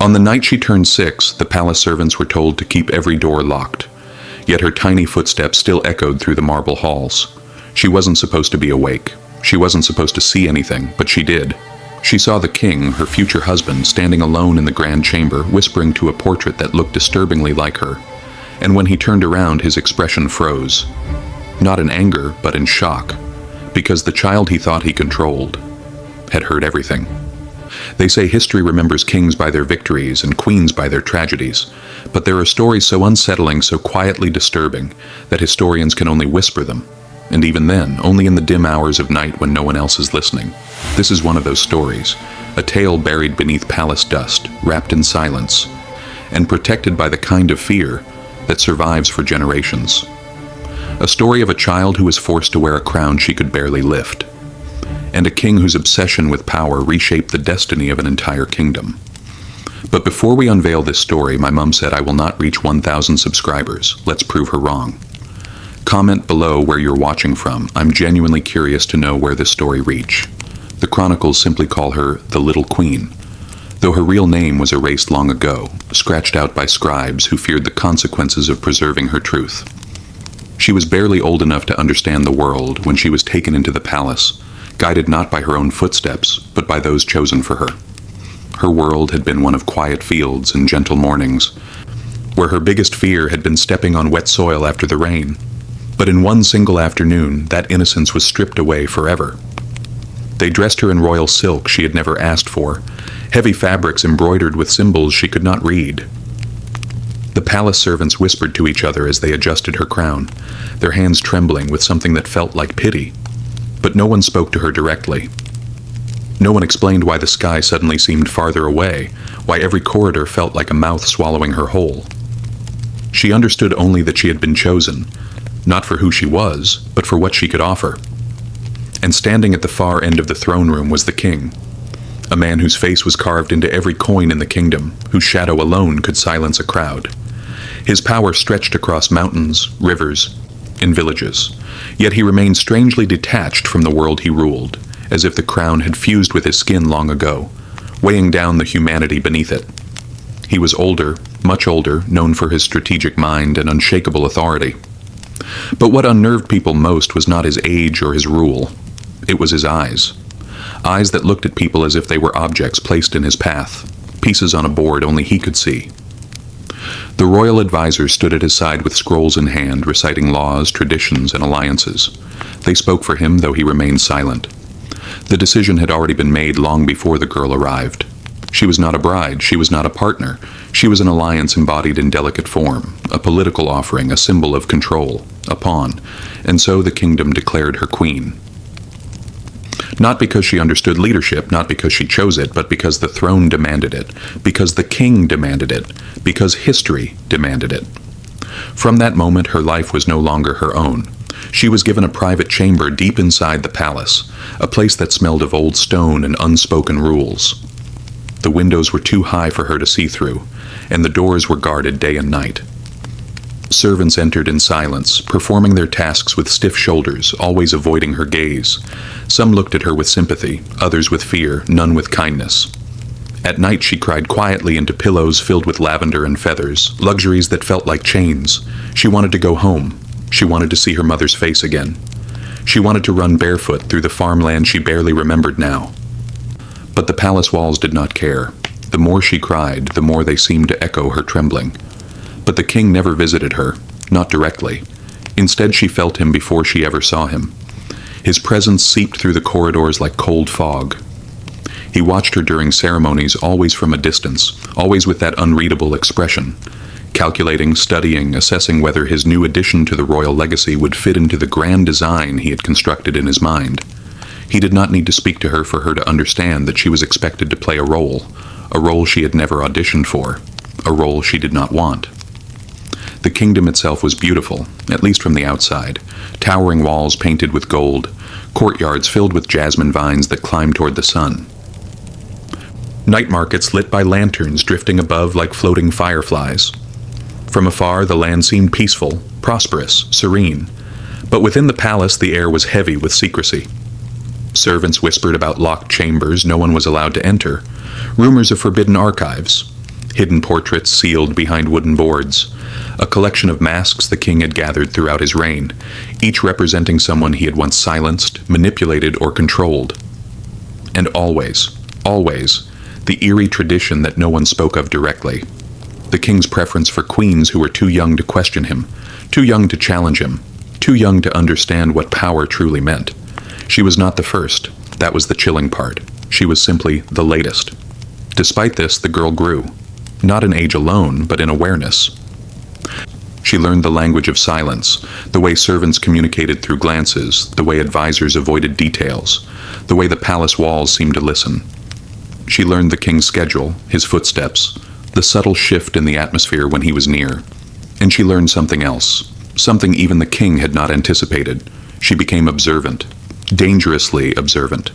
On the night she turned 6, the palace servants were told to keep every door locked. Yet her tiny footsteps still echoed through the marble halls. She wasn't supposed to be awake. She wasn't supposed to see anything, but she did. She saw the king, her future husband, standing alone in the grand chamber, whispering to a portrait that looked disturbingly like her. And when he turned around, his expression froze. Not in anger, but in shock. Because the child he thought he controlled had heard everything. They say history remembers kings by their victories and queens by their tragedies, but there are stories so unsettling, so quietly disturbing, that historians can only whisper them, and even then, only in the dim hours of night when no one else is listening. This is one of those stories, a tale buried beneath palace dust, wrapped in silence, and protected by the kind of fear that survives for generations. A story of a child who was forced to wear a crown she could barely lift, and a king whose obsession with power reshaped the destiny of an entire kingdom. But before we unveil this story, my mom said I will not reach 1,000 subscribers. Let's prove her wrong. Comment below where you're watching from. I'm genuinely curious to know where this story reached. The chronicles simply call her the Little Queen, though her real name was erased long ago, scratched out by scribes who feared the consequences of preserving her truth. She was barely old enough to understand the world when she was taken into the palace, guided not by her own footsteps, but by those chosen for her. Her world had been one of quiet fields and gentle mornings, where her biggest fear had been stepping on wet soil after the rain. But in one single afternoon, that innocence was stripped away forever. They dressed her in royal silk she had never asked for, heavy fabrics embroidered with symbols she could not read. The palace servants whispered to each other as they adjusted her crown, their hands trembling with something that felt like pity. But no one spoke to her directly. No one explained why the sky suddenly seemed farther away, why every corridor felt like a mouth swallowing her whole. She understood only that she had been chosen, not for who she was, but for what she could offer. And standing at the far end of the throne room was the king, a man whose face was carved into every coin in the kingdom, whose shadow alone could silence a crowd. His power stretched across mountains, rivers, and villages, yet he remained strangely detached from the world he ruled, as if the crown had fused with his skin long ago, weighing down the humanity beneath it. He was older, much older, known for his strategic mind and unshakable authority. But what unnerved people most was not his age or his rule. It was his eyes. Eyes that looked at people as if they were objects placed in his path, pieces on a board only he could see. The royal advisors stood at his side with scrolls in hand, reciting laws, traditions, and alliances. They spoke for him, though he remained silent. The decision had already been made long before the girl arrived. She was not a bride, she was not a partner. She was an alliance embodied in delicate form, a political offering, a symbol of control, a pawn, and so the kingdom declared her queen. Not because she understood leadership, not because she chose it, but because the throne demanded it, because the king demanded it, because history demanded it. From that moment, her life was no longer her own. She was given a private chamber deep inside the palace, a place that smelled of old stone and unspoken rules. The windows were too high for her to see through, and the doors were guarded day and night. Servants entered in silence, performing their tasks with stiff shoulders, always avoiding her gaze. Some looked at her with sympathy, others with fear, none with kindness. At night she cried quietly into pillows filled with lavender and feathers, luxuries that felt like chains. She wanted to go home. She wanted to see her mother's face again. She wanted to run barefoot through the farmland she barely remembered now. But the palace walls did not care. The more she cried, the more they seemed to echo her trembling. But the king never visited her, not directly. Instead, she felt him before she ever saw him. His presence seeped through the corridors like cold fog. He watched her during ceremonies, always from a distance, always with that unreadable expression, calculating, studying, assessing whether his new addition to the royal legacy would fit into the grand design he had constructed in his mind. He did not need to speak to her for her to understand that she was expected to play a role she had never auditioned for, a role she did not want. The kingdom itself was beautiful, at least from the outside. Towering walls painted with gold, courtyards filled with jasmine vines that climbed toward the sun. Night markets lit by lanterns drifting above like floating fireflies. From afar, the land seemed peaceful, prosperous, serene. But within the palace, the air was heavy with secrecy. Servants whispered about locked chambers no one was allowed to enter, rumors of forbidden archives. hidden portraits sealed behind wooden boards, a collection of masks the king had gathered throughout his reign, each representing someone he had once silenced, manipulated, or controlled. And always, always, the eerie tradition that no one spoke of directly. The king's preference for queens who were too young to question him, too young to challenge him, too young to understand what power truly meant. She was not the first. That was the chilling part. She was simply the latest. Despite this, the girl grew. Not in age alone, but in awareness. She learned the language of silence, the way servants communicated through glances, the way advisors avoided details, the way the palace walls seemed to listen. She learned the king's schedule, his footsteps, the subtle shift in the atmosphere when he was near. And she learned something else, something even the king had not anticipated. She became observant, dangerously observant.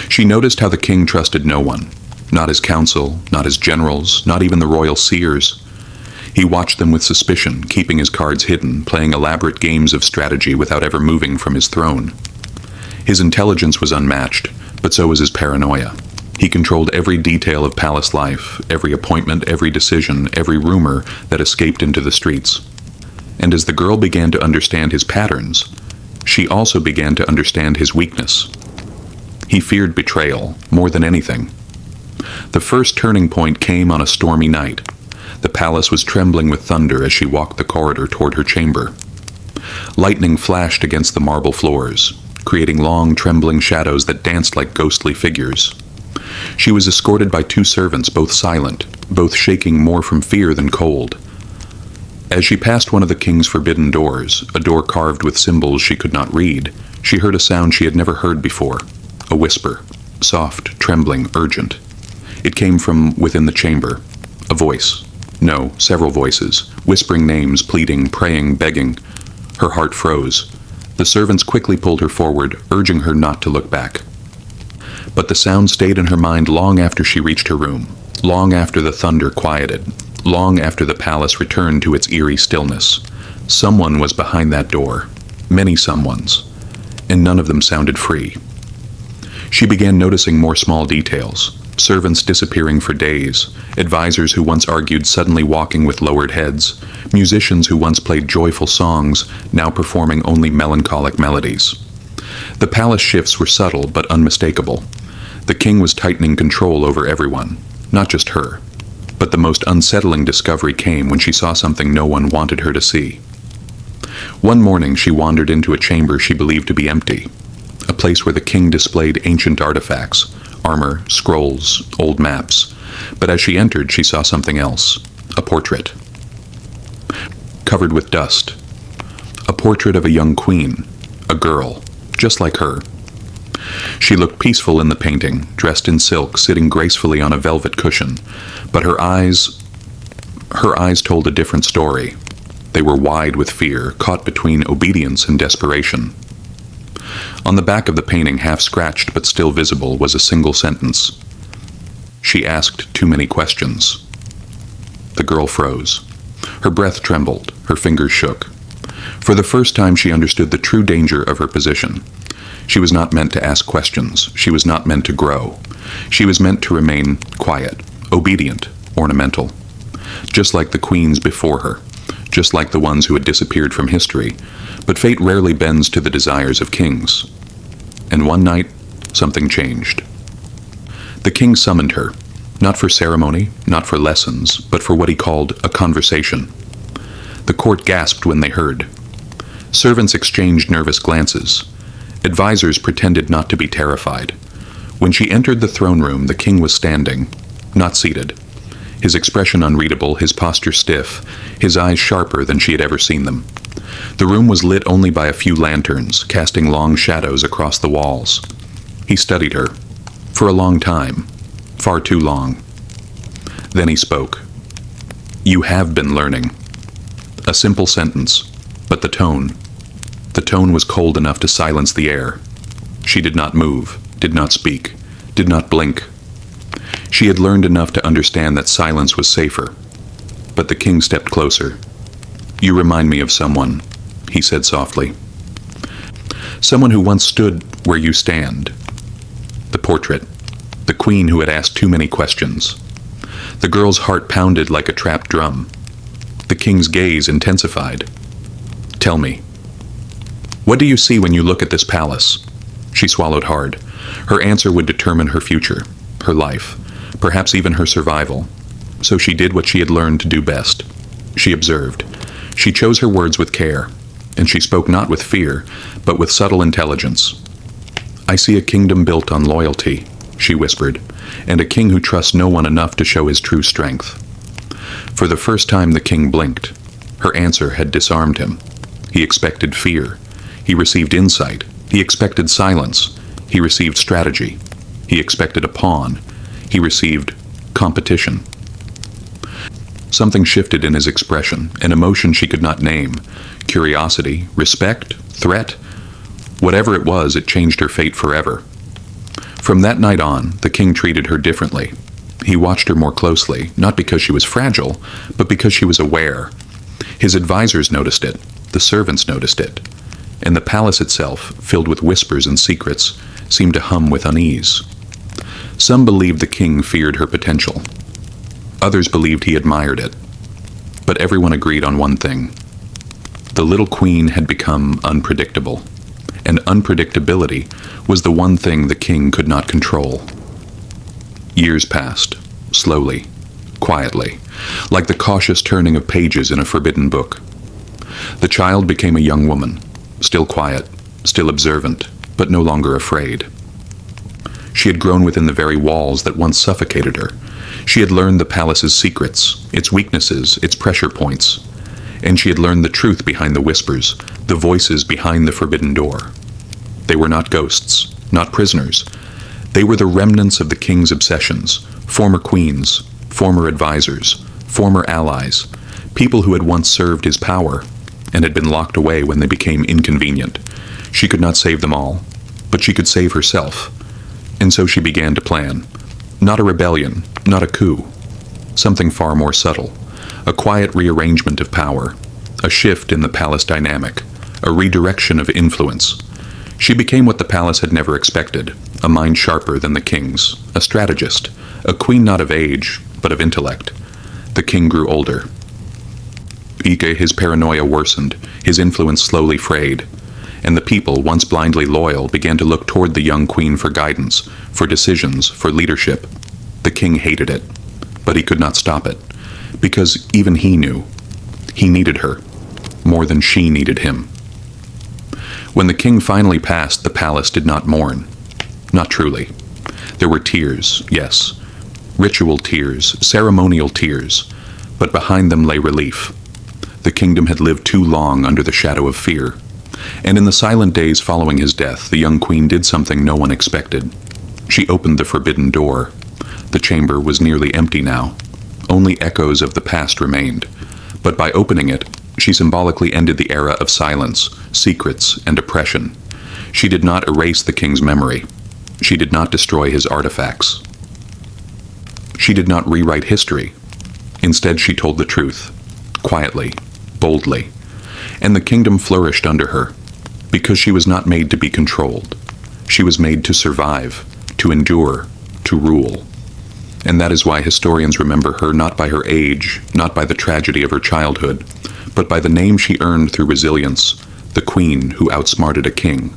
She noticed how the king trusted no one, not his council, not his generals, not even the royal seers. He watched them with suspicion, keeping his cards hidden, playing elaborate games of strategy without ever moving from his throne. His intelligence was unmatched, but so was his paranoia. He controlled every detail of palace life, every appointment, every decision, every rumor that escaped into the streets. And as the girl began to understand his patterns, she also began to understand his weakness. He feared betrayal more than anything. The first turning point came on a stormy night. The palace was trembling with thunder as she walked the corridor toward her chamber. Lightning flashed against the marble floors, creating long, trembling shadows that danced like ghostly figures. She was escorted by two servants, both silent, both shaking more from fear than cold. As she passed one of the king's forbidden doors, a door carved with symbols she could not read, she heard a sound she had never heard before. A whisper, soft, trembling, urgent. It came from within the chamber. A voice. No, several voices, whispering names, pleading, praying, begging. Her heart froze. The servants quickly pulled her forward, urging her not to look back. But the sound stayed in her mind long after she reached her room, long after the thunder quieted, long after the palace returned to its eerie stillness. Someone was behind that door, many someones, and none of them sounded free. She began noticing more small details. Servants disappearing for days, advisors who once argued suddenly walking with lowered heads, musicians who once played joyful songs now performing only melancholic melodies. The palace shifts were subtle but unmistakable. The king was tightening control over everyone, not just her. But the most unsettling discovery came when she saw something no one wanted her to see. One morning she wandered into a chamber she believed to be empty, a place where the king displayed ancient artifacts, armor, scrolls, old maps. But as she entered, she saw something else. A portrait. Covered with dust. A portrait of a young queen. A girl. Just like her. She looked peaceful in the painting, dressed in silk, sitting gracefully on a velvet cushion. But her eyes told a different story. They were wide with fear, caught between obedience and desperation. On the back of the painting, half scratched but still visible, was a single sentence. She asked too many questions. The girl froze. Her breath trembled, her fingers shook. For the first time she understood the true danger of her position. She was not meant to ask questions. She was not meant to grow. She was meant to remain quiet, obedient, ornamental. Just like the queens before her. Just like the ones who had disappeared from history. But fate rarely bends to the desires of kings. And one night, something changed. The king summoned her, not for ceremony, not for lessons, but for what he called a conversation. The court gasped when they heard. Servants exchanged nervous glances. Advisors pretended not to be terrified. When she entered the throne room, the king was standing, not seated. His expression unreadable, his posture stiff, his eyes sharper than she had ever seen them. The room was lit only by a few lanterns, casting long shadows across the walls. He studied her. For a long time. Far too long. Then he spoke. "You have been learning." A simple sentence, but the tone. The tone was cold enough to silence the air. She did not move, did not speak, did not blink. She had learned enough to understand that silence was safer. But the king stepped closer. "You remind me of someone," he said softly. "Someone who once stood where you stand." The portrait. The queen who had asked too many questions. The girl's heart pounded like a trapped drum. The king's gaze intensified. "Tell me, what do you see when you look at this palace?" She swallowed hard. Her answer would determine her future, her life, perhaps even her survival. So she did what she had learned to do best. She observed. She chose her words with care, and she spoke not with fear, but with subtle intelligence. "I see a kingdom built on loyalty," she whispered, "and a king who trusts no one enough to show his true strength." For the first time the king blinked. Her answer had disarmed him. He expected fear. He received insight. He expected silence. He received strategy. He expected a pawn. He received competition. Something shifted in his expression, an emotion she could not name. Curiosity, respect, threat. Whatever it was, it changed her fate forever. From that night on, the king treated her differently. He watched her more closely, not because she was fragile, but because she was aware. His advisors noticed it. The servants noticed it. And the palace itself, filled with whispers and secrets, seemed to hum with unease. Some believed the king feared her potential. Others believed he admired it. But everyone agreed on one thing. The little queen had become unpredictable. And unpredictability was the one thing the king could not control. Years passed, slowly, quietly, like the cautious turning of pages in a forbidden book. The child became a young woman, still quiet, still observant, but no longer afraid. She had grown within the very walls that once suffocated her. She had learned the palace's secrets, its weaknesses, its pressure points. And she had learned the truth behind the whispers, the voices behind the forbidden door. They were not ghosts, not prisoners. They were the remnants of the king's obsessions, former queens, former advisors, former allies, people who had once served his power and had been locked away when they became inconvenient. She could not save them all, but she could save herself. And so she began to plan. Not a rebellion, not a coup. Something far more subtle. A quiet rearrangement of power. A shift in the palace dynamic. A redirection of influence. She became what the palace had never expected. A mind sharper than the king's. A strategist. A queen not of age, but of intellect. The king grew older. His paranoia worsened. His influence slowly frayed. And the people, once blindly loyal, began to look toward the young queen for guidance, for decisions, for leadership. The king hated it, but he could not stop it, because even he knew. He needed her, more than she needed him. When the king finally passed, the palace did not mourn. Not truly. There were tears, yes. Ritual tears, ceremonial tears, but behind them lay relief. The kingdom had lived too long under the shadow of fear. And in the silent days following his death, the young queen did something no one expected. She opened the forbidden door. The chamber was nearly empty now. Only echoes of the past remained. But by opening it, she symbolically ended the era of silence, secrets, and oppression. She did not erase the king's memory. She did not destroy his artifacts. She did not rewrite history. Instead, she told the truth, quietly, boldly. And the kingdom flourished under her, because she was not made to be controlled. She was made to survive, to endure, to rule. And that is why historians remember her not by her age, not by the tragedy of her childhood, but by the name she earned through resilience, the queen who outsmarted a king.